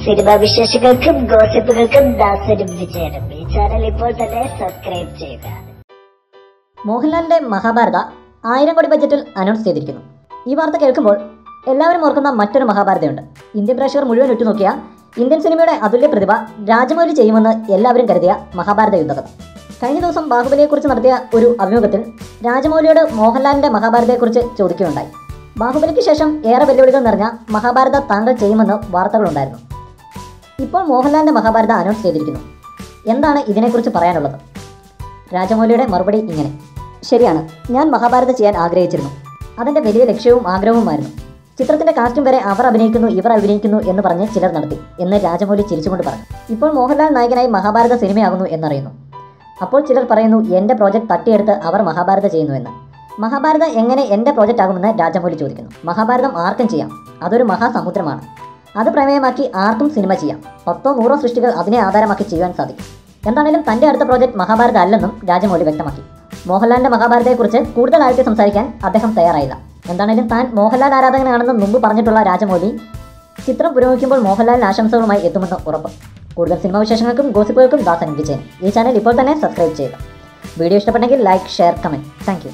Cinema വിശേഷങ്ങൾക്കും ഗോസിപ്പുകൾക്കും ദാസനും വിജയനും ഈ channel ഇപ്പോൾ തന്നെ സബ്സ്ക്രൈബ് ചെയ്യുക. മോഹൻലാലിന്റെ മഹാഭാരത 1000 കോടി ബജറ്റിൽ അനൗൺസ് ചെയ്തിരിക്കുന്നു. ഈ വാർത്ത കേൾക്കുമ്പോൾ എല്ലാവരും ഓർക്കുന്ന മറ്റൊരു മഹാഭാരതയുണ്ട്. ഇന്ത്യൻ പ്രേക്ഷകർ മുഴുവൻ ഉറ്റുനോക്കിയ ഇന്ത്യൻ സിനിമയുടെ അതുല്യ പ്രതിഭ രാജമൗലി ചെയ്യുമെന്ന് എല്ലാവരും കരുതിയ മഹാഭാരത യുദ്ധകഥ. കഴിഞ്ഞ ദിവസം ബാഹുബലിയെക്കുറിച്ച് നടത്തിയ ഒരു അഭിമുഖത്തിൽ രാജമൗലിയോട് മോഹൻലാലിന്റെ മഹാഭാരതയെക്കുറിച്ച് ചോദിക്കുകയുണ്ടായി. ബാഹുബലിക്ക് ശേഷം ഏറെ വെല്ലുവിളികൾ നിറഞ്ഞ മഹാഭാരത താങ്കൾ ചെയ്യുമെന്ന് വാർത്തകളുണ്ടായിരുന്നു. ഇപ്പോൾ മോഹൻലാലിന്റെ മഹാഭാരത അനൗൺസ് ചെയ്തിരിക്കുന്നു. എന്താണ് ഇതിനെക്കുറിച്ച് പറയാനുള്ളത്? രാജമൗലിയുടെ മറുപടി ഇങ്ങനെ: ശരിയാണ്, ഞാൻ മഹാഭാരത ചെയ്യാൻ ആഗ്രഹിച്ചിരുന്നു. അതെൻ്റെ വലിയ ലക്ഷ്യവും ആഗ്രഹവുമായിരുന്നു. ചിത്രത്തിന്റെ കാസ്റ്റും വരെ അവർ അഭിനയിക്കുന്നു ഇവർ അഭിനയിക്കുന്നു എന്ന് പറഞ്ഞ് ചിലർ നടത്തി എന്ന് രാജമൗലി ചിരിച്ചുകൊണ്ട് പറഞ്ഞു. ഇപ്പോൾ മോഹൻലാൽ നായകനായി മഹാഭാരത സിനിമയാകുന്നു എന്നറിയുന്നു. അപ്പോൾ ചിലർ പറയുന്നു എൻ്റെ പ്രോജക്റ്റ് തട്ടിയെടുത്ത് അവർ മഹാഭാരത ചെയ്യുന്നുവെന്ന്. മഹാഭാരത എങ്ങനെ എൻ്റെ പ്രോജക്റ്റ് ആകുമെന്ന് രാജമൗലി ചോദിക്കുന്നു. മഹാഭാരതം ആർക്കും ചെയ്യാം. അതൊരു മഹാസമുദ്രമാണ്. അത് പ്രമേയമാക്കി ആർക്കും സിനിമ ചെയ്യാം. 10 100 സൃഷ്ടികൾ അതിനെ ആധാരമാക്കി ചെയ്യാൻ സാധിക്കും. എന്താണെങ്കിലും തൻ്റെ അടുത്ത പ്രോജക്റ്റ് മഹാഭാരത അല്ലെന്നും രാജമൗലി വ്യക്തമാക്കി. മോഹൻലാലിന്റെ മഹാഭാരതയെക്കുറിച്ച് കൂടുതലായിട്ട് സംസാരിക്കാൻ അദ്ദേഹം തയ്യാറായില്ല. എന്താണെങ്കിലും താൻ മോഹൻലാൽ ആരാധകനാണെന്ന് മുമ്പ് പറഞ്ഞിട്ടുള്ള രാജമൗലി ചിത്രം പുരോഗമിക്കുമ്പോൾ മോഹൻലാലിന് ആശംസകളുമായി എത്തുമെന്ന് ഉറപ്പ്. കൂടുതൽ സിനിമാ വിശേഷങ്ങൾക്കും ഗോസിപ്പുകൾക്കും ദാസനും വിജയനും ഈ ചാനൽ ഇപ്പോൾ തന്നെ സബ്സ്ക്രൈബ് ചെയ്യുക. വീഡിയോ ഇഷ്ടപ്പെട്ടെങ്കിൽ like, share, comment. Thank you.